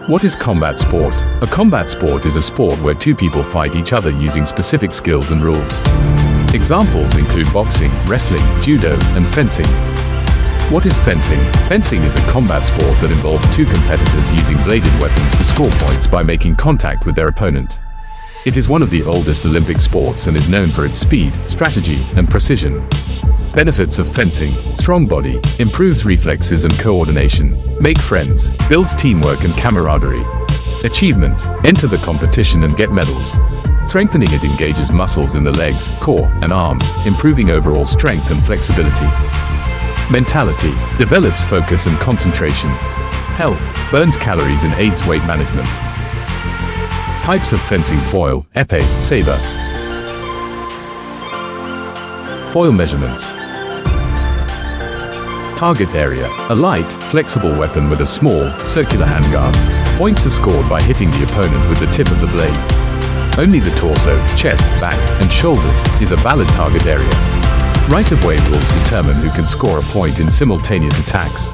What is combat sport? A combat sport is a sport where two people fight each other using specific skills and rules. Examples include boxing, wrestling, judo, and fencing. What is fencing? Fencing is a combat sport that involves two competitors using bladed weapons to score points by making contact with their opponent. It is one of the oldest Olympic sports and is known for its speed, strategy, and precision. Benefits of fencing: strong body, improves reflexes and coordination, make friends, builds teamwork and camaraderie. Achievement: enter the competition and get medals. Strengthening: it engages muscles in the legs, core, and arms, improving overall strength and flexibility. Mentality: develops focus and concentration. Health: burns calories and aids weight management. Types of fencing: foil, épée, saber. Foil measurements. Target area: a light, flexible weapon with a small, circular handguard. Points are scored by hitting the opponent with the tip of the blade. Only the torso, chest, back, and shoulders is a valid target area. Right-of-way rules determine who can score a point in simultaneous attacks.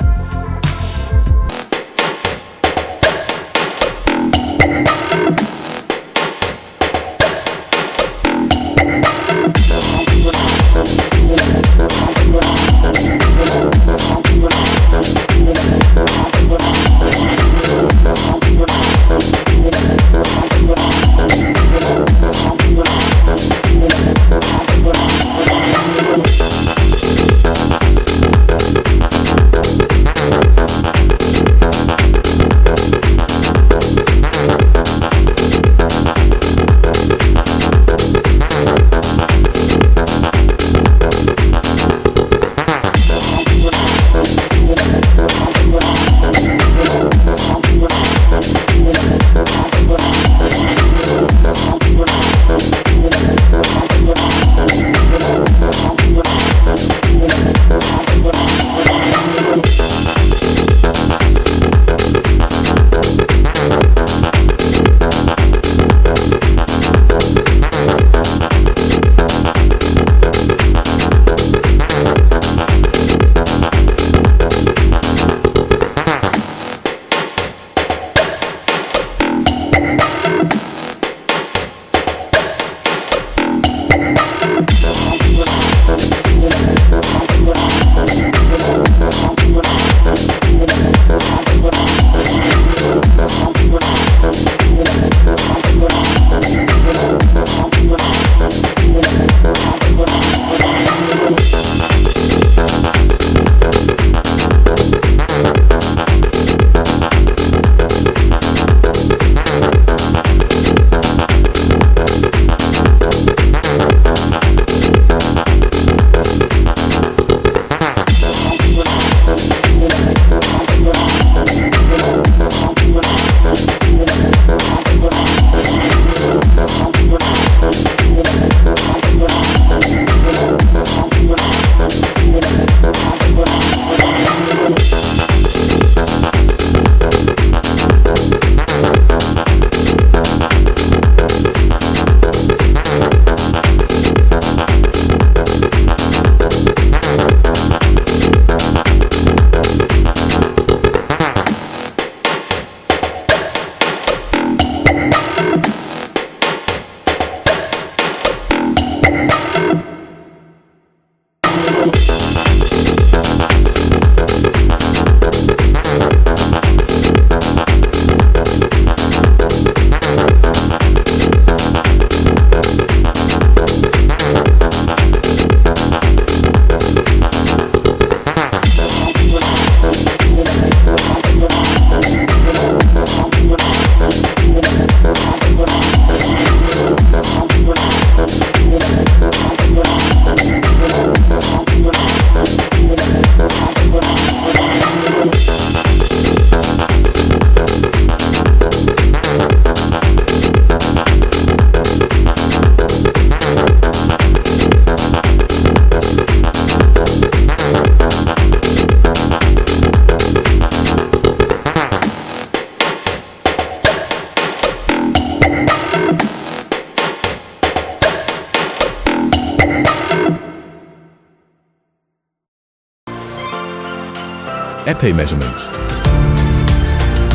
Épée measurements.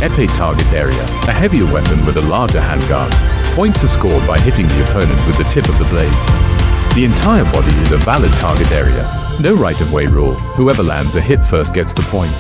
Epee target area, a heavier weapon with a larger handguard. Points are scored by hitting the opponent with the tip of the blade. The entire body is a valid target area. No right-of-way rule. Whoever lands a hit first gets the point.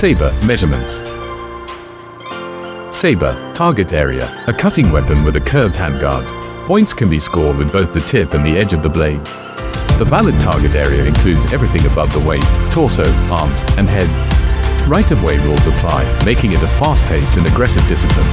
Saber measurements. Saber target area, a cutting weapon with a curved handguard. Points can be scored with both the tip and the edge of the blade. The valid target area includes everything above the waist, torso, arms, and head. Right-of-way rules apply, making it a fast-paced and aggressive discipline.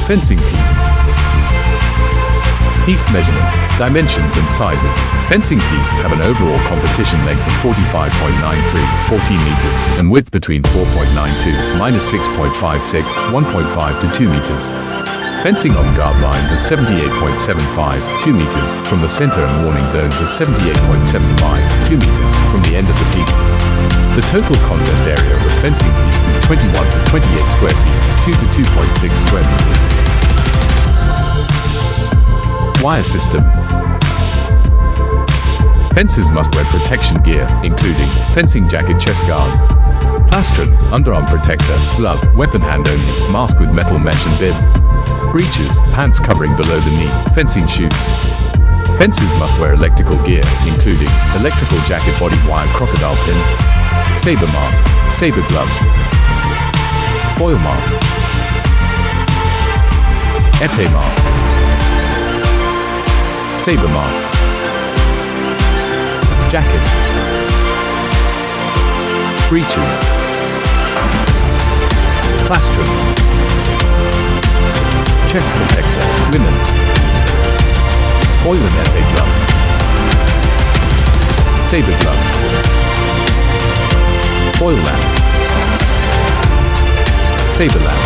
fencing piece. Piece measurement, dimensions and sizes. Fencing pieces have an overall competition length of 45.93, 14 meters, and width between 4.92, -6.56, 1.5 to 2 meters. Fencing on guard lines is 78.75, 2 meters, from the center and warning zone to 78.75, 2 meters, from the end of the piece. The total contest area of a fencing piece is 21 to 28 square feet, 2 to 2.6 square meters. Wire system. Fencers must wear protection gear, including fencing jacket, chest guard, plastron, underarm protector, glove, weapon hand only, mask with metal mesh and bib, breeches, pants covering below the knee, fencing shoes. Fencers must wear electrical gear, including electrical jacket, body wire, crocodile pin, saber mask, saber gloves, foil mask, épée mask, saber mask, jacket, breeches, plastron, chest protector, linen, foil and épée gloves, saber gloves, foil lamp, saber lamp,